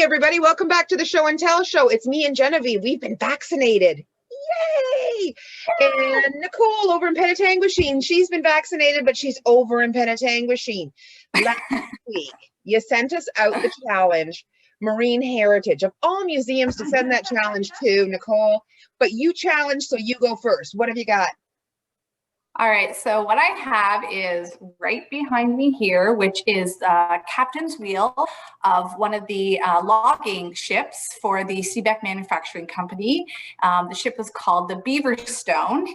everybody, welcome back to the Show and Tell show. It's me and Genevieve. We've been vaccinated. Yay! And Nicole over in Penetanguishene, she's been vaccinated, but she's over in Penetanguishene. Last week, you sent us out the challenge, Marine Heritage, of all museums to send that challenge to, Nicole. But you challenged, so you go first. What have you got? All right, so what I have is right behind me here, which is the captain's wheel of one of the logging ships for the Seebeck Manufacturing Company. The ship was called the Beaverstone.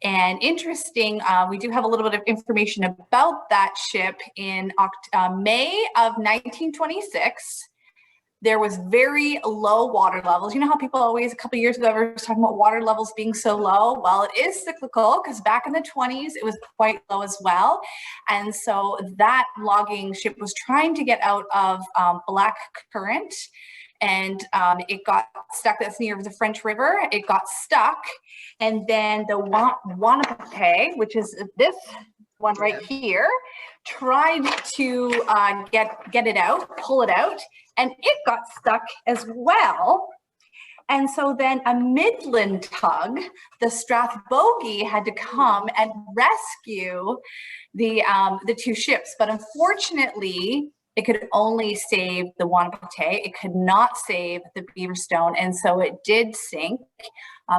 And interesting, we do have a little bit of information about that ship. In May of 1926. There was very low water levels. You know how people always, a couple of years ago, were talking about water levels being so low? Well, it is cyclical because back in the 20s, it was quite low as well. And so that logging ship was trying to get out of Black Current, and it got stuck. That's near the French River. It got stuck. And then the Wanapay, which is this one right here, tried to get it out, pull it out, and it got stuck as well. And so then a Midland tug, the Strathbogie, had to come and rescue the two ships. But unfortunately, it could only save the Wanapay. It could not save the Beaverstone, and so it did sink.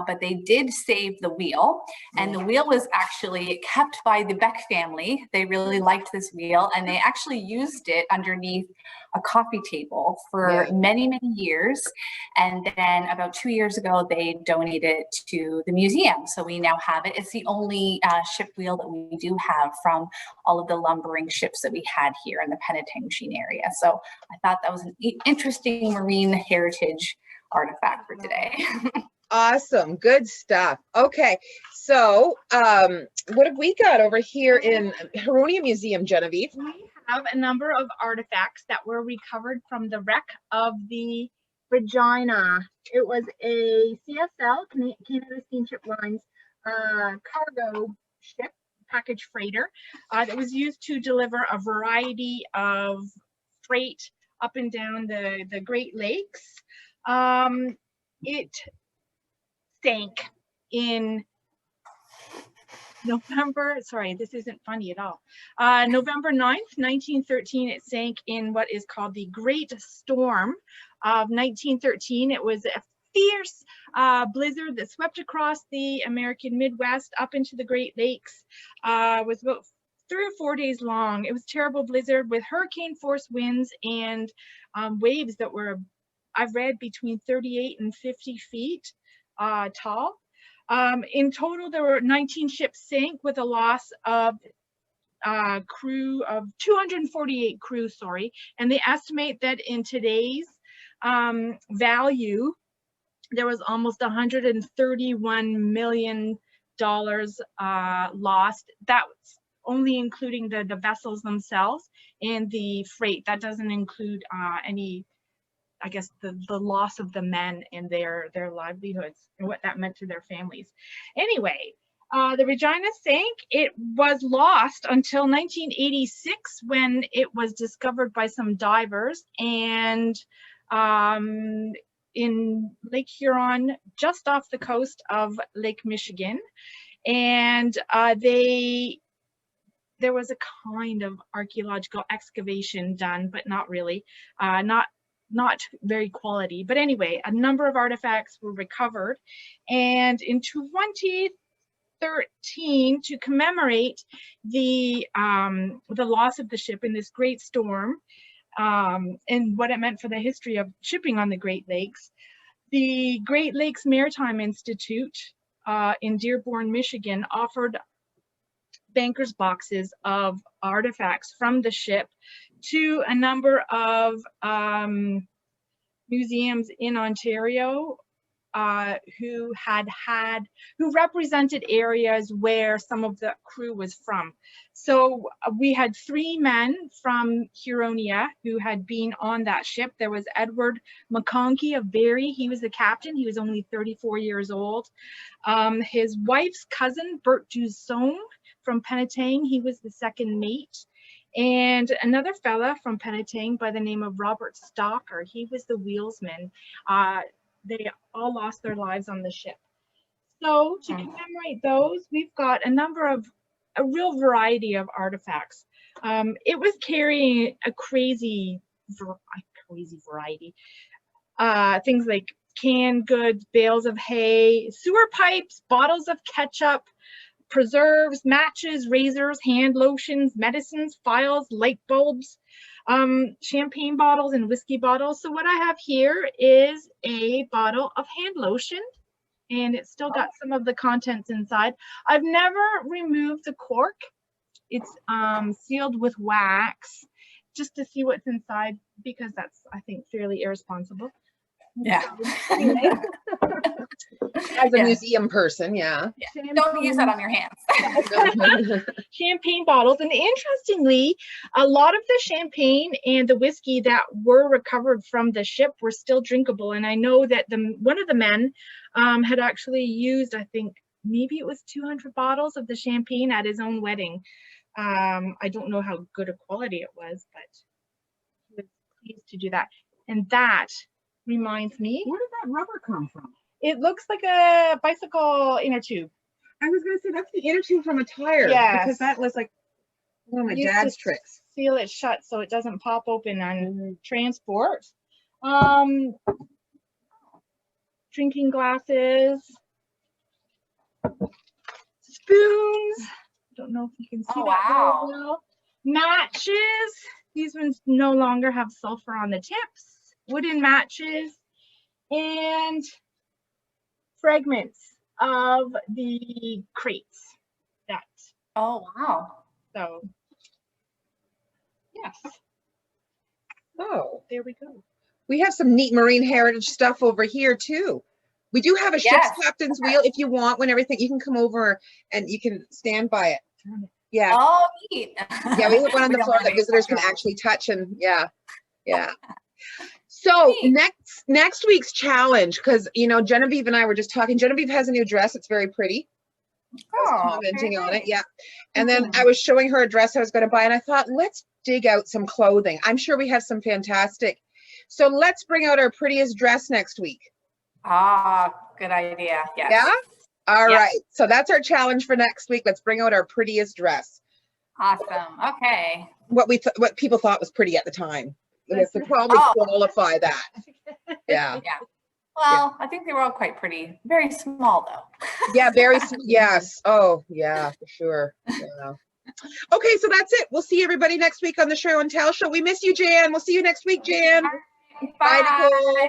But they did save the wheel, and the wheel was actually kept by the Beck family. They really liked this wheel, and they actually used it underneath a coffee table for many, many years. And then about 2 years ago, they donated it to the museum. So we now have it. It's the only ship wheel that we do have from all of the lumbering ships that we had here in the Penetanguishene area. So I thought that was an interesting marine heritage artifact for today. Awesome. Good stuff. Okay. So what have we got over here in Huronia Museum, Genevieve? We have a number of artifacts that were recovered from the wreck of the Regina. It was a CSL, Canada Steamship Lines, cargo ship, package freighter, that was used to deliver a variety of freight up and down the Great Lakes. It sank in November, sorry, this isn't funny at all. November 9th, 1913, it sank in what is called the Great Storm of 1913. It was a fierce blizzard that swept across the American Midwest up into the Great Lakes. Was about 3 or 4 days long. It was a terrible blizzard with hurricane force winds and waves that were, I've read, between 38 and 50 feet tall. In total, there were 19 ships sank with a loss of crew of 248 crew, and they estimate that in today's value, there was almost $131 million lost. That was only including the vessels themselves and the freight. That doesn't include any, I guess, the loss of the men and their livelihoods and what that meant to their families. Anyway, the Regina sank. It was lost until 1986 when it was discovered by some divers, and in Lake Huron, just off the coast of Lake Michigan. And there was a kind of archaeological excavation done, but not really, not very quality. But anyway, a number of artifacts were recovered. And in 2013, to commemorate the loss of the ship in this great storm, and what it meant for the history of shipping on the Great Lakes, the Great Lakes Maritime Institute in Dearborn, Michigan, offered bankers boxes of artifacts from the ship to a number of museums in Ontario who represented areas where some of the crew was from. So we had 3 men from Huronia who had been on that ship. There was Edward McConkie of Barrie. He was the captain. He was only 34 years old. His wife's cousin, Bert Dusome from Penetang, he was the second mate. And another fella from Penetang by the name of Robert Stalker, he was the wheelsman. They all lost their lives on the ship. So to commemorate those, we've got a real variety of artifacts. It was carrying a crazy variety. Things like canned goods, bales of hay, sewer pipes, bottles of ketchup, preserves, matches, razors, hand lotions, medicines, files, light bulbs, champagne bottles, and whiskey bottles. So what I have here is a bottle of hand lotion, and it's still got some of the contents inside. I've never removed the cork. It's sealed with wax just to see what's inside, because that's, I think, fairly irresponsible. Yeah. Anyway. As a museum person, yeah. Don't use that on your hands. Champagne bottles. And interestingly, a lot of the champagne and the whiskey that were recovered from the ship were still drinkable. And I know that one of the men had actually used, I think, maybe it was 200 bottles of the champagne at his own wedding. I don't know how good a quality it was, but he was pleased to do that. And that reminds me. Where did that rubber come from? It looks like a bicycle inner tube. I was gonna say that's the inner tube from a tire. Yes. Because that was like one of my dad's tricks. Seal it shut so it doesn't pop open on transport. Drinking glasses, spoons. Don't know if you can see that very well. Matches. These ones no longer have sulfur on the tips. Wooden matches, and fragments of the crates. That. Oh, wow. So, yes. Oh, there we go. We have some neat marine heritage stuff over here too. We do have a ship's captain's wheel if you want. When everything, you can come over and you can stand by it. Yeah. Oh, neat. Yeah, we have one on the floor that visitors can actually touch, and yeah. So next week's challenge, because Genevieve and I were just talking. Genevieve has a new dress. It's very pretty. I was commenting on it, yeah. And then I was showing her a dress I was going to buy, and I thought, let's dig out some clothing. I'm sure we have some fantastic. So let's bring out our prettiest dress next week. Good idea. Yes. Yeah? All right. So that's our challenge for next week. Let's bring out our prettiest dress. Awesome. Okay. What people thought was pretty at the time. We have to probably qualify that. Yeah. Well, I think they were all quite pretty. Very small though. Yeah, yes. Oh, yeah, for sure. Yeah. Okay, so that's it. We'll see everybody next week on the Show and Tell Show. We miss you, Jan. We'll see you next week, Jan. Bye. Bye, Nicole.